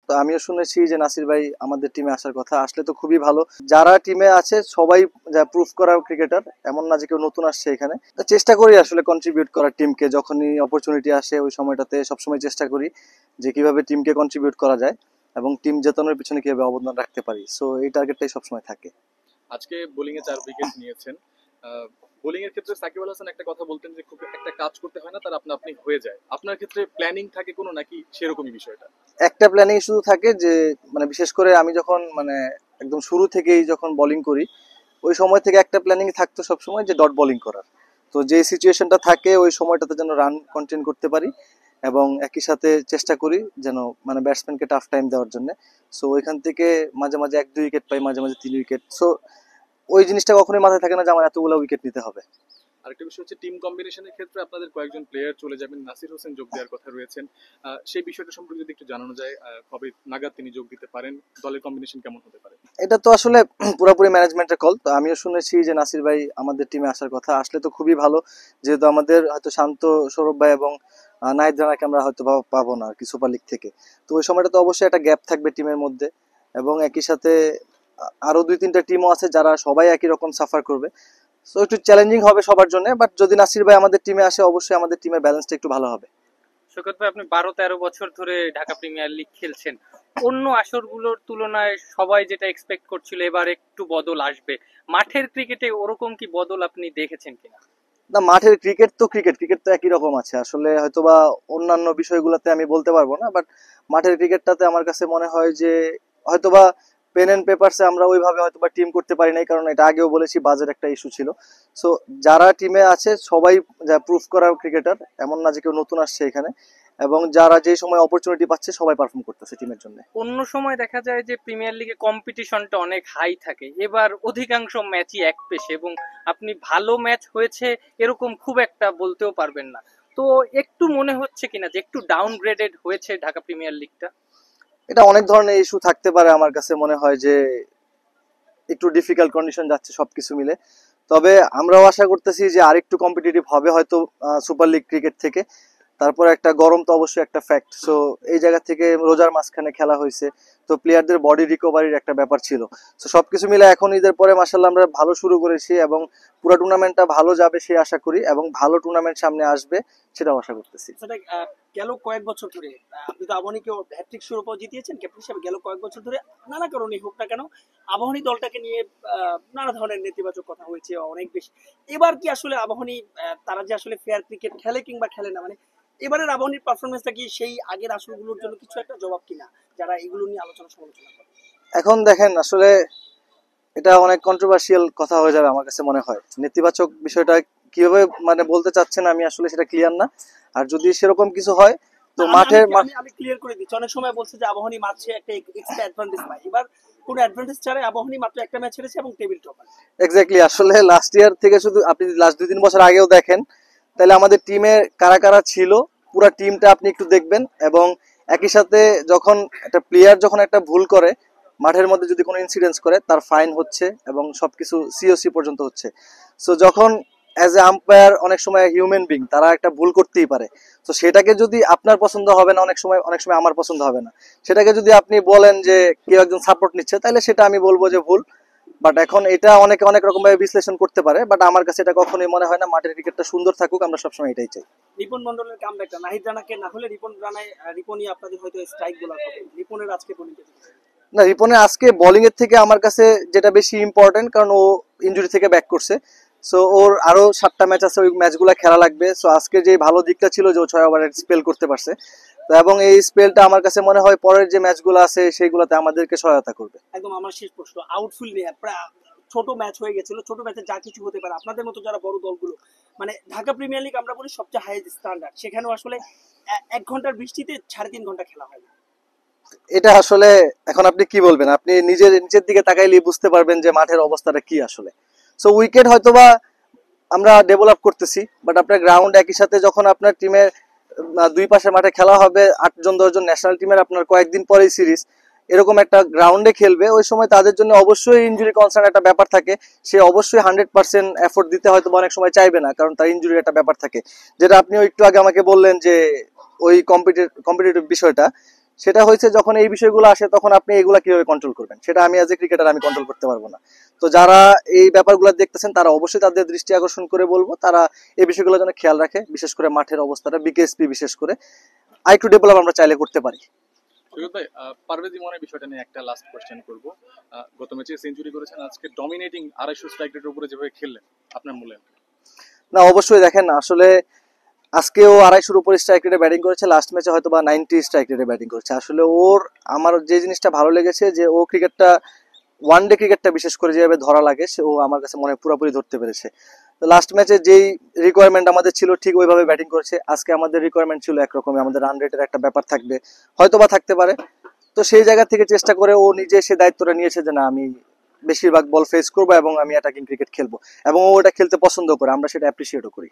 তো আমিও শুনেছি যে নাসির ভাই আমাদের টিমে আসার কথা, আসলে তো খুবই ভালো। যারা টিমে আছে সবাই যা প্রুফ করা ক্রিকেটার, এমন না যে কেউ নতুন আসছে এখানে। তো চেষ্টা করি আসলে কন্ট্রিবিউট করার টিমকে, যখনই অপরচুনিটি আসে ওই সময়টাতে সবসময় চেষ্টা করি যে কিভাবে টিমকে কন্ট্রিবিউট করা যায় এবং টিম জেতানোর পিছনে কিভাবে অবদান রাখতে পারি। সো এই টার্গেটটাই সবসময় থাকে। আজকে বোলিং এ 4 উইকেট নিয়েছেন। বোলিং এর ক্ষেত্রে সাকিব আল হাসান একটা কথা বলতেন যে খুব একটা কাজ করতে হয় না, তার আপনা আপনি হয়ে যায়। আপনার ক্ষেত্রে প্ল্যানিং থাকে কোনো নাকি সেরকমই বিষয়টা? একটা প্ল্যানিং শুধু থাকে যে মানে বিশেষ করে আমি যখন মানে একদম শুরু থেকেই যখন বোলিং করি ওই সময় থেকে একটা প্ল্যানিং থাকতো সবসময় যে ডট বোলিং করার। তো যে সিচুয়েশনটা থাকে ওই সময়টাতে যেন রান কন্টেন করতে পারি এবং একই সাথে চেষ্টা করি যেন মানে ব্যাটসম্যানকে টাফ টাইম দেওয়ার জন্য। সো ওইখান থেকে মাঝে মাঝে 1-2 উইকেট পাই, মাঝে মাঝে 3 উইকেট। সো ওই জিনিসটা কখনোই মাথায় থাকে না যে আমার এতগুলো উইকেট নিতে হবে। আরেকটা বিষয় হচ্ছে টিম কম্বিনেশনের ক্ষেত্রে আপনাদের কয়েকজন প্লেয়ার চলে যাবেন, নাসির হোসেন যোগ দেওয়ার কথা রয়েছেন। সেই বিষয়টা সম্পর্কে যদি একটু জানানো যায়, কবে নাগাদ তিনি যোগ দিতে পারেন, দলের কম্বিনেশন কেমন হতে পারে? এটা তো আসলে পুরোপুরি ম্যানেজমেন্টের কল। তো আমিও শুনেছি যে নাসির ভাই আমাদের টিমে আসার কথা, আসলে তো খুবই ভালো। যেহেতু আমাদের হয়তো শান্ত, সৌরভ ভাই এবং নাহিদ রানাকে আমরা হয়তো পাবো না আর কি সুপার লিগ থেকে। তো ওই সময়টা তো অবশ্যই একটা গ্যাপ থাকবে টিমের মধ্যে এবং একই সাথে আরো 2-3টা টিমও আছে যারা সবাই একই রকম সাফার করবে। সো একটু চ্যালেঞ্জিং হবে সবার জন্য, বাট যদি নাসির ভাই আমাদের টিমে আসে অবশ্যই আমাদের টিমের ব্যালেন্সটা একটু ভালো হবে। শৌকত ভাই, আপনি 12-13 বছর ধরে ঢাকা প্রিমিয়ার লিগ খেলছেন। অন্য আসরগুলোর তুলনায় সবাই যেটা এক্সপেক্ট করছিল এবার একটু বদল আসবে, মাঠের ক্রিকেটে ওরকম কি বদল আপনি দেখেছেন কিনা? না, মাঠের ক্রিকেট তো ক্রিকেট ক্রিকেট তো একই রকম আছে আসলে, হয়তোবা অন্যান্য বিষয়গুলোতে আমি বলতে পারবো না, বাট মাঠের ক্রিকেটটাতে আমার কাছে মনে হয় যে হয়তোবা পেন এন্ড পেপারসে আমরা ওইভাবে হয়তোবা টিম করতে পারি নাই, কারণ এটা আগেও বলেছি বাজেট একটা ইস্যু ছিল। সো যারা টিমে আছে সবাই যা প্রুফ করা ক্রিকেটার, এমন না যে কেউ নতুন আসছে এখানে, এবং যারা যে সময় অপরচুনিটি পাচ্ছে সবাই পারফর্ম করতেছে টিমের জন্য। অন্য সময় দেখা যায় যে প্রিমিয়ার লিগে কম্পিটিশনটা অনেক হাই থাকে, এবার অধিকাংশ ম্যাচই এক পেশে এবং আপনি ভালো ম্যাচ হয়েছে এরকম খুব একটা বলতেও পারবেন না। তো একটু মনে হচ্ছে কিনা যে একটু ডাউনগ্রেডেড হয়েছে ঢাকা প্রিমিয়ার লিগটা? এটা অনেক ধরনের ইস্যু থাকতে পারে, আমার কাছে মনে হয় যে একটু ডিফিকাল্ট কন্ডিশন যাচ্ছে সবকিছু মিলে। তবে আমরাও আশা করতেছি যে আরেকটু কম্পিটিটিভ হবে হয়তো সুপার লিগ ক্রিকেট থেকে। তারপর একটা গরম তো অবশ্যই একটা ফ্যাক্ট। সো এই জায়গা থেকে রোজার মাঝখানে খেলা হয়েছে, তো প্লেয়ারদের বডি রিকভারির একটা ব্যাপার ছিল। সো সবকিছু মিলে এখন ঈদের পরে মাশাআল্লাহ আমরা ভালো শুরু করেছি এবং পুরো টুর্নামেন্টটা ভালো যাবে সেই আশা করি এবং ভালো টুর্নামেন্ট সামনে আসবে সেটাও আশা করতেছি। সেটা গেল কয়েক বছর ধরে আপনি তো আবাহনীকে হ্যাট্রিক শিরোপা জিতিয়েছেন ক্যাপ্টেন হিসেবে। গেল কয়েক বছর ধরে নানা কারণে হোক না কেন আবাহনী দলটাকে নিয়ে নানা ধরনের নেতিবাচক কথা হয়েছে অনেক বেশি। এবার কি আসলে আবাহনী তারা যে আসলে ফেয়ার ক্রিকেট খেলে কিংবা খেলে না, মানে এবারের আবাহনীর পারফরমেন্সটা কি সেই আগের আসরগুলোর জন্য কিছু একটা জবাব কিনা, যারা এগুলো নিয়ে আলোচনা সমালোচনা করে? এখন দেখেন আসলে এটা অনেক কন্ট্রোভার্সিয়াল কথা হয়ে যাবে আমার কাছে মনে হয়। নেতিবাচক বিষয়টা কিভাবে মানে বলতে চাচ্ছেন আমি আসলে সেটা ক্লিয়ার না। আর যদি সেরকম কিছু হয় তো মাঠের আমি ক্লিয়ার করে দিচ্ছি। অনেক সময় বলছে যে আবাহনী মাঠে একটা এক্সট্রা অ্যাডভান্টেজ পায়, এবার কোনো অ্যাডভান্টেজ ছাড়াই আবাহনী মাত্র একটা ম্যাচ হেরেছে এবং টেবিল টপার। এক্স্যাক্টলি, আসলে লাস্ট ইয়ার থেকে শুধু আপনি লাস্ট 2-3 বছর আগেও দেখেন তাহলে আমাদের টিমে কারা কারা ছিল পুরো টিমটা আপনি একটু দেখবেন। এবং একই সাথে যখন একটা প্লেয়ার যখন একটা ভুল করে মাঠের মধ্যে যদি কোনো ইনসিডেন্স করে তার ফাইন হচ্ছে এবং সবকিছু সিওসি পর্যন্ত হচ্ছে। সো যখন অ্যাজ এ আম্পায়ার অনেক সময় হিউম্যান বিং তারা একটা ভুল করতেই পারে। তো সেটাকে যদি আপনার পছন্দ হবে না, অনেক সময় আমার পছন্দ হবে না, সেটাকে যদি আপনি বলেন যে কেউ একজন সাপোর্ট নিচ্ছে তাহলে সেটা আমি বলবো যে ভুল। বাট এখন এটা অনেকে অনেক রকম ভাবে বিশ্লেষণ করতে পারে, বাট আমার কাছে এটা কখনোই মনে হয় না। মাঠের ক্রিকেটটা সুন্দর থাকুক, আমরা সবসময় এটাই চাই। রিপন মন্ডলের কামব্যাকটা নাহিদ রানাকে না হলে রিপনই আপনাদের হয়তো স্ট্রাইক বোলার হবে। রিপনের আজকে বোলিং না, রিপনের আজকে বোলিং এর থেকে আমার কাছে যেটা বেশি ইম্পর্টেন্ট, কারণ ও ইনজুরি থেকে ব্যাক করছে। সো ওর আরো 7টা ম্যাচ আছে, ওই ম্যাচগুলো খেলা লাগবে। সো আজকে যে ভালো দিকটা ছিল যে ও 6 ওভারের স্পেল করতে পারছে, তো এবং এই স্পেলটা আমার কাছে মনে হয় পরের যে ম্যাচগুলো আছে সেইগুলোতে আমাদেরকে সহায়তা করবে। একদম আমার শেষ প্রশ্ন, আউটফিল্ড নিয়ে ছোট ম্যাচ হয়ে গেছিল, ছোট ম্যাচে যা কিছু হতে পারে আপনাদের মতো যারা বড় দলগুলো, মানে ঢাকা প্রিমিয়ার লিগ আমরা বলি সবচেয়ে হাইয়েস্ট স্ট্যান্ডার্ড, সেখানেও আসলে 1 ঘন্টার বৃষ্টিতে 3.5 ঘন্টা খেলা হয় না। এটা আসলে এখন আপনি কি বলবেন, আপনি নিচের দিকে তাকাইলে বুঝতে পারবেন যে মাঠের অবস্থাটা কি আসলে। সো উইকেট হয়তোবা আমরা ডেভেলপ করতেছি, বাট আপনার গ্রাউন্ড একই সাথে যখন আপনার টিমের 2 পাশের মাঠে খেলা হবে 8 জন 10 জন ন্যাশনাল টিমের আপনার কয়েকদিন পরেই সিরিজ এরকম একটা গ্রাউন্ডে খেলবে, ওই সময় তাদের জন্য অবশ্যই ইনজুরি কনসার্ন একটা ব্যাপার থাকে। সে অবশ্যই 100% এফোর্ট দিতে হয়তো অনেক সময় চাইবে না, কারণ তার ইনজুরির একটা ব্যাপার থাকে। যেটা আপনি একটু আগে আমাকে বললেন যে ওই কম্পিটিটিভ বিষয়টা, সেটা হয়েছে যখন এই বিষয়গুলো আসে তখন আপনি এগুলা কিভাবে কন্ট্রোল করবেন, সেটা আমি অ্যাজ এ ক্রিকেটার আমি কন্ট্রোল করতে পারবো না। তো যারা এই ব্যাপারগুলো দেখতেছেন তারা অবশ্যই তাদের দৃষ্টি আকর্ষণ করে বলবো তারা এই বিষয়গুলো যেন খেয়াল রাখে, বিশেষ করে মাঠের অবস্থাটা, বিকেএসপি বিশেষ করে আরেকটু ডেভেলপ আমরা চাইলে করতে পারি। সৈকত ভাই, পারভেজ ইমনের বিষয়টা নিয়ে একটা লাস্ট কোশ্চেন করব। গত ম্যাচে সেঞ্চুরি করেছেন, আজকে ডমিনেটিং 250 স্ট্রাইক রেটের উপরে যেভাবে খেললেন, আপনার মূল্যায়ন? না অবশ্যই দেখেন, আসলে আজকেও 250-র উপর স্ট্রাইক রেটে ব্যাটিং করেছে, লাস্ট ম্যাচে হয়তো বা 90 স্ট্রাইক রেটে ব্যাটিং করেছে। আসলে ওর আমার যে জিনিসটা ভালো লেগেছে যে ও ক্রিকেটটা, ওয়ান ডে ক্রিকেটটা বিশেষ করে যেভাবে ধরা লাগে সে ও আমার কাছে মনে হয় পুরোপুরি ধরতে পেরেছে। তো লাস্ট ম্যাচে যেই রিকোয়ারমেন্ট আমাদের ছিল ঠিক ওইভাবে ব্যাটিং করেছে। আজকে আমাদের রিকোয়ারমেন্ট ছিল একরকমই, আমাদের রান রেটের একটা ব্যাপার থাকবে, হয়তো বা থাকতে পারে। তো সেই জায়গা থেকে চেষ্টা করে ও নিজে সে দায়িত্বটা নিয়েছে যে না আমি বেশিরভাগ বল ফেস করবো এবং আমি অ্যাটাকিং ক্রিকেট খেলবো, এবং ও ওটা খেলতে পছন্দ করে, আমরা সেটা অ্যাপ্রিসিয়েটও করি।